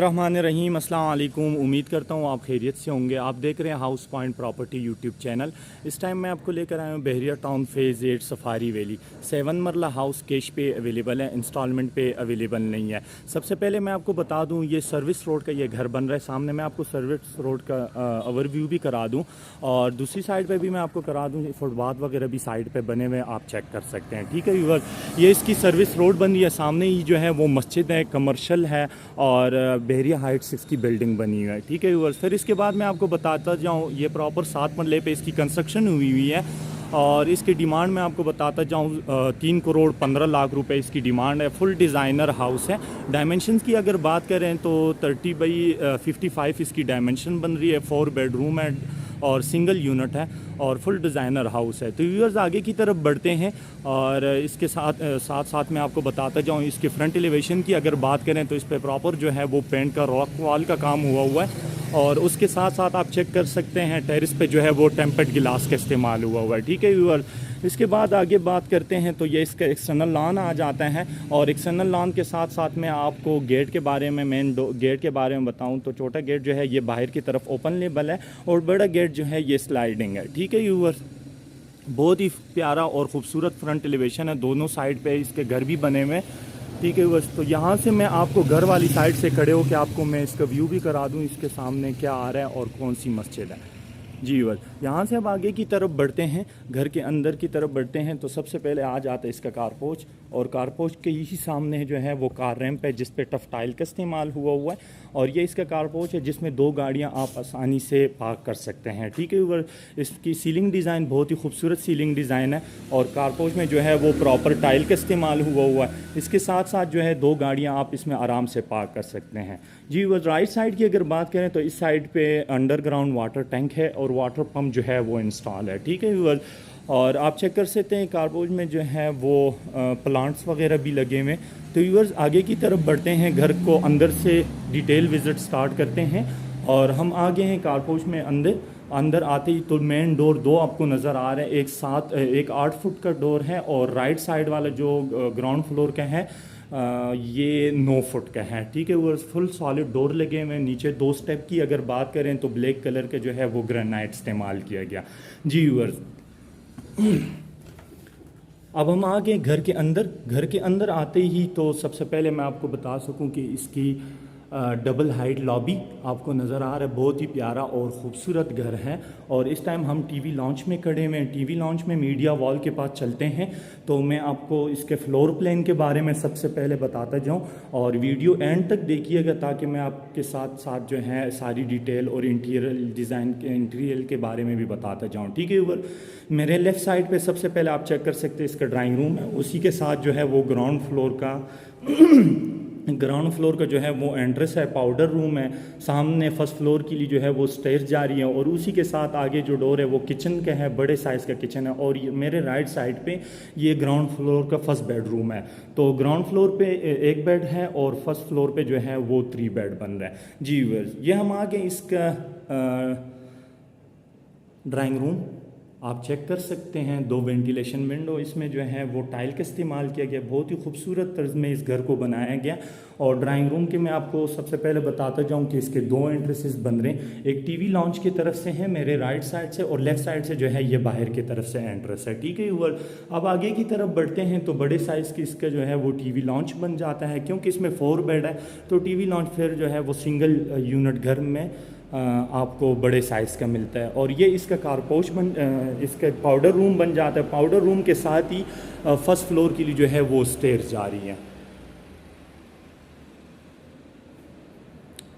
बिस्मिल्लाहिर्रहमानिर्रहीम। अस्सलाम वालेकुम। उम्मीद करता हूँ आप खैरियत से होंगे। आप देख रहे हैं house point property YouTube channel. इस टाइम मैं आपको लेकर आया हूँ बहरिया टाउन फेज़ 8 सफारी वैली। 7 मरला हाउस कैश पे अवेलेबल है, इंस्टॉलमेंट पे अवेलेबल नहीं है। सबसे पहले मैं आपको बता दूँ, ये सर्विस रोड का ये घर बन रहा है सामने। मैं आपको सर्विस रोड का ओवरव्यू भी करा दूँ और दूसरी साइड पर भी मैं आपको करा दूँ। फुटपाथ वगैरह भी साइड पर बने हुए, आप चेक कर सकते हैं। ठीक है व्यूअर, ये इसकी सर्विस रोड बन रही है। सामने ही जो है वो मस्जिद है, कमर्शल है और बहरिया हाइट्स इसकी बिल्डिंग बनी हुई है। ठीक है व्यूअर्स, फिर इसके बाद मैं आपको बताता जाऊँ, ये प्रॉपर 7 मरले पे इसकी कंस्ट्रक्शन हुई है और इसकी डिमांड मैं आपको बताता जाऊँ 3 करोड़ 15 लाख रुपए इसकी डिमांड है। फुल डिज़ाइनर हाउस है। डायमेंशंस की अगर बात करें तो 30 बाई 55 इसकी डायमेंशन बन रही है। 4 बेडरूम है और सिंगल यूनिट है और फुल डिज़ाइनर हाउस है। तो व्यूअर्स आगे की तरफ बढ़ते हैं और इसके साथ साथ मैं आपको बताता जाऊँ, इसके फ्रंट एलिवेशन की अगर बात करें तो इस पर प्रॉपर जो है वो पेंट का रॉक वॉल का काम हुआ है और उसके साथ साथ आप चेक कर सकते हैं टेरिस पे जो है वो टेम्पर्ड गिलास का इस्तेमाल हुआ है। ठीक है व्यूअर, इसके बाद आगे बात करते हैं तो ये इसका एक्सटर्नल लॉन आ जाता है और एक्सटर्नल लॉन के साथ साथ में आपको गेट के बारे में गेट के बारे में बताऊं तो छोटा गेट जो है ये बाहर की तरफ ओपन लेबल है और बड़ा गेट जो है ये स्लाइडिंग है। ठीक है व्यूअर, बहुत ही प्यारा और ख़ूबसूरत फ्रंट एलिवेशन है। दोनों साइड पे इसके घर भी बने हुए हैं। ठीक है बस, तो यहाँ से मैं आपको घर वाली साइड से खड़े होकर आपको मैं इसका व्यू भी करा दूँ, इसके सामने क्या आ रहा है और कौन सी मस्जिद है। जी बस, यहाँ से अब आगे की तरफ बढ़ते हैं, घर के अंदर की तरफ बढ़ते हैं तो सबसे पहले आ जाता है इसका कारपोच और कारपोच के यही सामने जो है वो कार रैंप है जिस पे टफ टाइल का इस्तेमाल हुआ है और ये इसका कारपोच है जिसमें 2 गाड़ियाँ आप आसानी से पार्क कर सकते हैं। ठीक है ऊपर इसकी सीलिंग डिज़ाइन बहुत ही खूबसूरत सीलिंग डिज़ाइन है और कारपोच में जो है वो प्रॉपर टाइल का इस्तेमाल हुआ है। इसके साथ साथ जो है 2 गाड़ियाँ आप इसमें आराम से पार्क कर सकते हैं। जी वो राइट साइड की अगर बात करें तो इस साइड पे अंडरग्राउंड वाटर टैंक है और वाटर पम्प जो है वो इंस्टॉल है। ठीक है व्यूअर्स, और आप चेक कर सकते हैं कारपोच में जो है वो प्लांट्स वगैरह भी लगे हुए। तो व्यूअर्स आगे की तरफ बढ़ते हैं, घर को अंदर से डिटेल विज़िट स्टार्ट करते हैं और हम आगे हैं कारपोच में। अंदर आते ही तो मेन डोर 2 आपको नज़र आ रहे हैं। एक 8 फुट का डोर है और राइट साइड वाला जो ग्राउंड फ्लोर का है ये 9 फुट का है। ठीक है वो फुल सॉलिड डोर लगे हुए हैं। नीचे 2 स्टेप की अगर बात करें तो ब्लैक कलर के जो है वो ग्रेनाइट इस्तेमाल किया गया। जी व्यूअर्स, अब हम आ गए घर के अंदर। घर के अंदर आते ही तो सबसे पहले मैं आपको बता सकूं कि इसकी डबल हाइट लॉबी आपको नज़र आ रहा है। बहुत ही प्यारा और ख़ूबसूरत घर है और इस टाइम हम टीवी लॉन्च में खड़े हुए हैं। टीवी लॉन्च में मीडिया वॉल के पास चलते हैं तो मैं आपको इसके फ्लोर प्लान के बारे में सबसे पहले बताता जाऊं और वीडियो एंड तक देखिएगा ताकि मैं आपके साथ साथ जो है सारी डिटेल और इंटीरियर डिज़ाइन के इंटीरियर के बारे में भी बताता जाऊँ। ठीक है ऊपर मेरे लेफ़्ट साइड पे सबसे पहले आप चेक कर सकते हैं इसका ड्राइंग रूम है। उसी के साथ जो है वो ग्राउंड फ्लोर का जो है वो एंट्रेंस है, पाउडर रूम है। सामने फर्स्ट फ्लोर के लिए जो है वो स्टेयर्स जा रही है और उसी के साथ आगे जो डोर है वो किचन का है, बड़े साइज़ का किचन है। और मेरे राइट साइड पे ये ग्राउंड फ्लोर का फर्स्ट बेडरूम है। तो ग्राउंड फ्लोर पे 1 बेड है और फर्स्ट फ्लोर पे जो है वो 3 बेड बन रहा है। जी ये हम आगे इसका ड्राइंग रूम आप चेक कर सकते हैं। 2 वेंटिलेशन विंडो इसमें जो है वो टाइल का इस्तेमाल किया गया। बहुत ही खूबसूरत तर्ज में इस घर को बनाया गया। और ड्राइंग रूम के मैं आपको सबसे पहले बताता जाऊं कि इसके 2 एंट्रेंसेस बन रहे हैं। एक टीवी लॉन्च की तरफ से है मेरे राइट साइड से और लेफ्ट साइड से जो है ये बाहर की तरफ से एंट्रेंस है। ठीक है ऊपर अब आगे की तरफ बढ़ते हैं तो बड़े साइज़ की इसका जो है वो टीवी लॉन्च बन जाता है। क्योंकि इसमें 4 बेड है तो टीवी लॉन्च फिर जो है वो सिंगल यूनिट घर में आपको बड़े साइज़ का मिलता है। और ये इसका कारपोच इसका पाउडर रूम बन जाता है। पाउडर रूम के साथ ही फर्स्ट फ्लोर के लिए जो है वो स्टेयर्स जा रही है।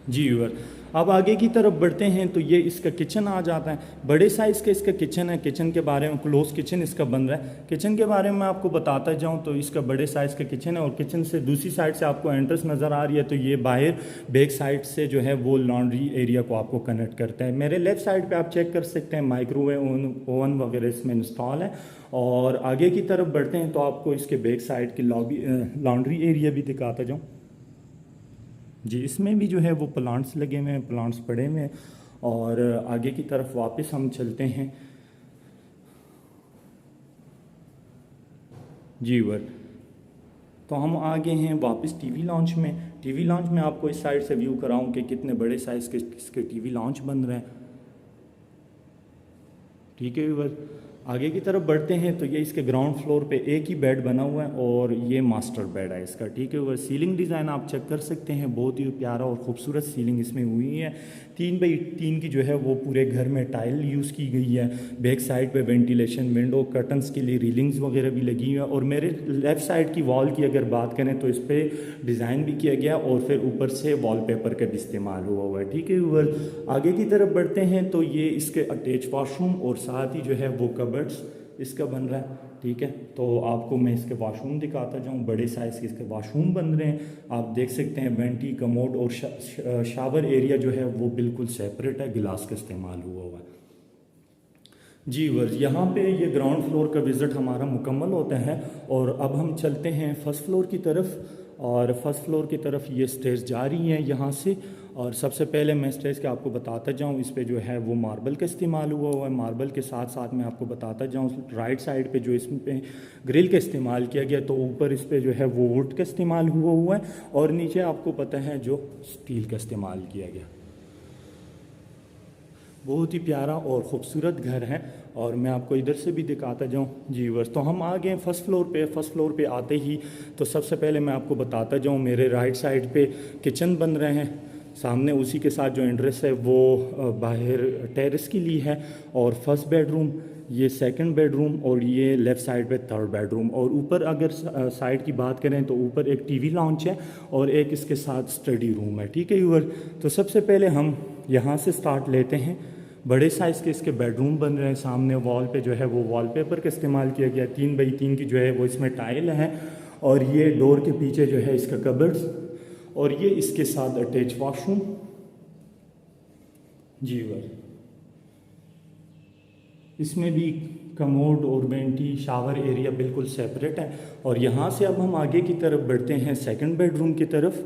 जी व्यूअर अब आगे की तरफ बढ़ते हैं तो ये इसका किचन आ जाता है। बड़े साइज़ का इसका किचन है। किचन के बारे में क्लोज किचन इसका बन रहा है। किचन के बारे में आपको बताता जाऊं तो इसका बड़े साइज़ का किचन है और किचन से दूसरी साइड से आपको एंट्रेंस नज़र आ रही है तो ये बाहर बैक साइड से जो है वो लॉन्ड्री एरिया को आपको कनेक्ट करता है। मेरे लेफ़्ट साइड पर आप चेक कर सकते हैं माइक्रोवेव ओवन वगैरह इसमें इंस्टॉल है। और आगे की तरफ बढ़ते हैं तो आपको इसके बैक साइड की लॉन्ड्री एरिया भी दिखाता जाऊँ। जी इसमें भी जो है वो प्लांट्स लगे हुए हैं, प्लांट्स पड़े हुए हैं। और आगे की तरफ वापस हम चलते हैं। जी वर तो हम आ गए हैं वापस टीवी लॉन्च में। टीवी लॉन्च में आपको इस साइड से व्यू कराऊं कि कितने बड़े साइज़ के इसके टीवी लॉन्च बन रहे हैं। ठीक है व्यूअर, आगे की तरफ बढ़ते हैं तो ये इसके ग्राउंड फ्लोर पे एक ही बेड बना हुआ है और ये मास्टर बेड है इसका। ठीक है व्यूअर, सीलिंग डिज़ाइन आप चेक कर सकते हैं, बहुत ही प्यारा और ख़ूबसूरत सीलिंग इसमें हुई है। 3x3 की जो है वो पूरे घर में टाइल यूज़ की गई है। बैक साइड पे वेंटिलेशन, विंडो कर्टन्स के लिए रीलिंग्स वगैरह भी लगी हुई है। और मेरे लेफ़्ट साइड की वॉल की अगर बात करें तो इस पर डिज़ाइन भी किया गया और फिर ऊपर से वॉलपेपर का भी इस्तेमाल हुआ है। ठीक है व्यूअर, आगे की तरफ बढ़ते हैं तो ये इसके अटैच वॉशरूम और साथ ही जो है वो कबर्ड्स इसका बन रहा है। ठीक है, तो आपको मैं इसके वॉशरूम दिखाता जाऊँ। बड़े साइज़ के इसके वॉशरूम बन रहे हैं, आप देख सकते हैं। वेंटी, कमोड और शावर एरिया जो है वो बिल्कुल सेपरेट है, गिलास का इस्तेमाल हुआ है। जी वर्स, यहाँ पे ये ग्राउंड फ्लोर का विज़िट हमारा मुकम्मल होता है और अब हम चलते हैं फर्स्ट फ्लोर की तरफ। और फर्स्ट फ्लोर की तरफ ये स्टेयर्स जा रही हैं यहाँ से। और सबसे पहले मैं स्टेयर्स के आपको बताता जाऊँ, इस पे जो है वो मार्बल का इस्तेमाल हुआ है। मार्बल के साथ साथ मैं आपको बताता जाऊँ, राइट साइड पे जो इसमें पे ग्रिल का इस्तेमाल किया गया, तो ऊपर इस पे जो है वो वुड का इस्तेमाल हुआ है और नीचे आपको पता है जो स्टील का इस्तेमाल किया गया। बहुत ही प्यारा और ख़ूबसूरत घर है और मैं आपको इधर से भी दिखाता जाऊँ। जी वर्स, तो हम आ गए फर्स्ट फ्लोर पे। फर्स्ट फ्लोर पे आते ही तो सबसे पहले मैं आपको बताता जाऊँ, मेरे राइट साइड पे किचन बन रहे हैं। सामने उसी के साथ जो एंट्रेंस है वो बाहर टेरेस के लिए है। और फर्स्ट बेडरूम, ये सेकंड बेडरूम और ये लेफ़्ट साइड पे थर्ड बेडरूम। और ऊपर अगर साइड की बात करें तो ऊपर एक टीवी लाउंज है और एक इसके साथ स्टडी रूम है। ठीक है व्यूअर, तो सबसे पहले हम यहाँ से स्टार्ट लेते हैं। बड़े साइज़ के इसके बेडरूम बन रहे हैं। सामने वॉल पे जो है वो वॉलपेपर का इस्तेमाल किया गया। 3x3 की जो है वो इसमें टाइल है और ये डोर के पीछे जो है इसका कबर्ड्स और ये इसके साथ अटैच वॉशरूम। जी व्यूअर, इसमें भी कमोड और वेंटी, शावर एरिया बिल्कुल सेपरेट है। और यहाँ से अब हम आगे की तरफ बढ़ते हैं सेकंड बेडरूम की तरफ।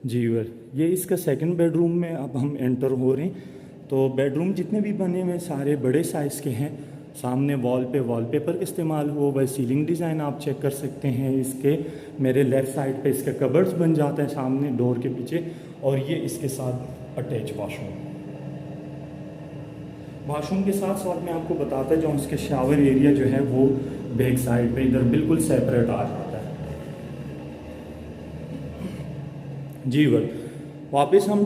जी व्यूअर, ये इसका सेकंड बेडरूम में अब हम एंटर हो रहे हैं। तो बेडरूम जितने भी बने हुए सारे बड़े साइज़ के हैं। सामने वॉल पे वॉलपेपर का इस्तेमाल हुआ वह सीलिंग डिज़ाइन आप चेक कर सकते हैं इसके। मेरे लेफ़्ट साइड पे इसके कबर्ड्स बन जाते हैं सामने डोर के पीछे और ये इसके साथ अटैच वॉशरूम। वॉशरूम के साथ साथ मैं आपको बताता जाऊँ, इसके शावर एरिया जो है वो बैक साइड पे इधर बिल्कुल सेपरेट आ जाता है। जी वर, वापस हम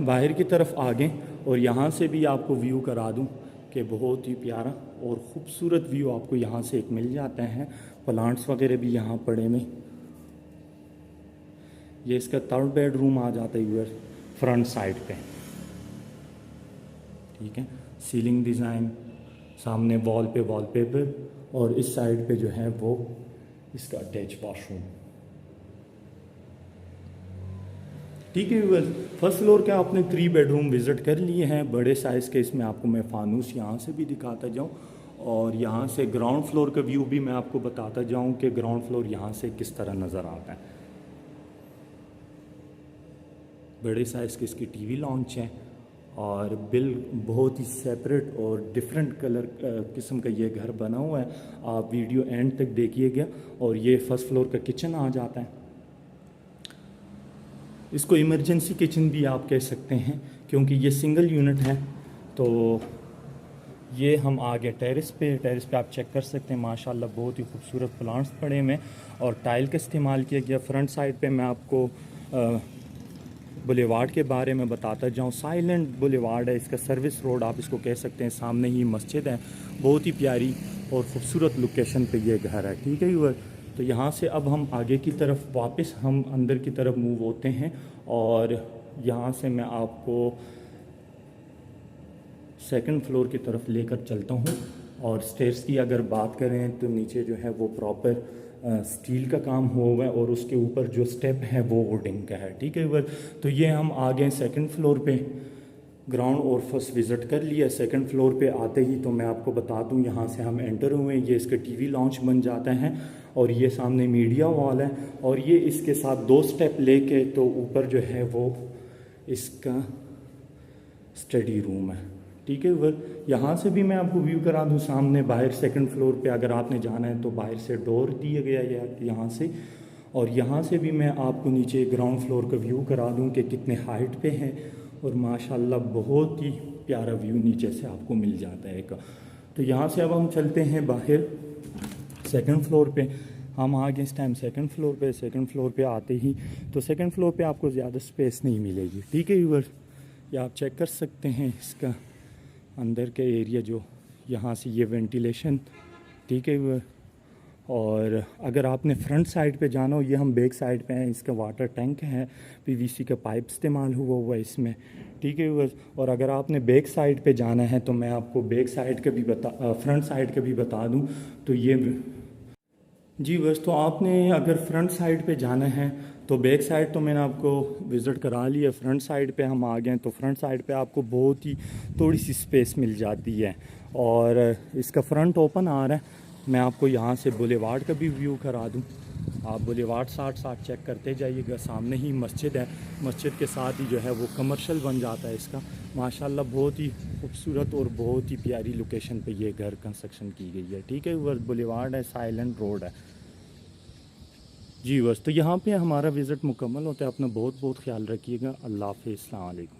बाहर की तरफ आ गए और यहाँ से भी आपको व्यू करा दूँ कि बहुत ही प्यारा और ख़ूबसूरत व्यू आपको यहाँ से एक मिल जाता है। प्लांट्स वगैरह भी यहाँ पड़े में। ये इसका थर्ड बेडरूम आ जाता है व्यूअर फ्रंट साइड पे। ठीक है, सीलिंग डिज़ाइन, सामने वॉल पे वॉलपेपर और इस साइड पे जो है वो इसका अटैच वॉशरूम। ठीक है व्यूअर्स, फर्स्ट फ्लोर के आपने 3 बेडरूम विज़िट कर लिए हैं बड़े साइज़ के। इसमें आपको मैं फानूस यहाँ से भी दिखाता जाऊँ और यहाँ से ग्राउंड फ्लोर का व्यू भी मैं आपको बताता जाऊँ कि ग्राउंड फ्लोर यहाँ से किस तरह नज़र आता है। बड़े साइज़ की इसकी टीवी लॉन्च है और बिल बहुत ही सेपरेट और डिफरेंट कलर किस्म का ये घर बना हुआ है। आप वीडियो एंड तक देखिएगा। और ये फर्स्ट फ्लोर का किचन आ जाता है। इसको इमरजेंसी किचन भी आप कह सकते हैं क्योंकि ये सिंगल यूनिट है। तो ये हम आगे टेरेस पे आप चेक कर सकते हैं। माशाल्लाह बहुत ही खूबसूरत प्लांट्स पड़े हुए और टाइल का इस्तेमाल किया गया। फ्रंट साइड पे मैं आपको बुलेवार्ड के बारे में बताता जाऊँ। साइलेंट बुलेवार्ड है इसका, सर्विस रोड आप इसको कह सकते हैं। सामने ही मस्जिद है, बहुत ही प्यारी और ख़ूबसूरत लोकेशन पे ये घर है। ठीक है व्यूअर, तो यहाँ से अब हम आगे की तरफ वापस हम अंदर की तरफ मूव होते हैं और यहाँ से मैं आपको सेकंड फ्लोर की तरफ लेकर चलता हूँ। और स्टेयर्स की अगर बात करें तो नीचे जो है वो प्रॉपर स्टील का काम हुआ है और उसके ऊपर जो स्टेप है वो वुडिंग का है। ठीक है व्यूअर, तो ये हम आ गए सेकंड फ्लोर पे। ग्राउंड और फर्स्ट विज़िट कर लिया। सेकंड फ्लोर पे आते ही तो मैं आपको बता दूं, यहाँ से हम एंटर हुए, ये इसका टीवी लॉन्च बन जाता है और ये सामने मीडिया वॉल है और ये इसके साथ 2 स्टेप लेके तो ऊपर जो है वो इसका स्टडी रूम है। ठीक है व्यूअर, यहाँ से भी मैं आपको व्यू करा दूँ। सामने बाहर सेकंड फ्लोर पे अगर आपने जाना है तो बाहर से डोर दिया गया है यहाँ से और यहाँ से भी मैं आपको नीचे ग्राउंड फ्लोर का व्यू करा दूँ कि कितने हाइट पे हैं, और माशाल्लाह बहुत ही प्यारा व्यू नीचे से आपको मिल जाता है। तो यहाँ से अब हम चलते हैं बाहर सेकंड फ्लोर पे। हम आ गए इस टाइम सेकंड फ्लोर पे। सेकंड फ्लोर पे आते ही तो सेकंड फ्लोर पे आपको ज़्यादा स्पेस नहीं मिलेगी, ठीक है व्यूअर्स। ये आप चेक कर सकते हैं इसका अंदर के एरिया, जो यहाँ से ये वेंटिलेशन, ठीक है व्यूअर्स। और अगर आपने फ्रंट साइड पे जाना हो, ये हम बैक साइड पे हैं, इसका वाटर टैंक है, पीवीसी का पाइप इस्तेमाल हुआ है इसमें, ठीक है व्यूअर्स। और अगर आपने बैक साइड पे जाना है तो मैं आपको बैक साइड का भी फ्रंट साइड का भी बता दूं। तो ये जी बस, तो आपने अगर फ्रंट साइड पे जाना है तो बैक साइड तो मैंने आपको विज़िट करा लिया, फ्रंट साइड पे हम आ गए। तो फ्रंट साइड पे आपको बहुत ही थोड़ी सी स्पेस मिल जाती है, और इसका फ्रंट ओपन आ रहा है। मैं आपको यहाँ से बुलेवार्ड का भी व्यू करा दूँ। आप बुलेवार्ड साथ चेक करते जाइएगा, सामने ही मस्जिद है, मस्जिद के साथ ही जो है वो कमर्शियल बन जाता है इसका। माशाल्लाह बहुत ही खूबसूरत और बहुत ही प्यारी लोकेशन पे ये घर कंस्ट्रक्शन की गई है, ठीक है। वर्स बुलेवार्ड है, साइलेंट रोड है जी बस। तो यहाँ पे हमारा विज़िट मुकम्मल होता है। अपना बहुत बहुत ख्याल रखिएगा। अल्लाह हाफ़िज़, अस्सलाम वालेकुम।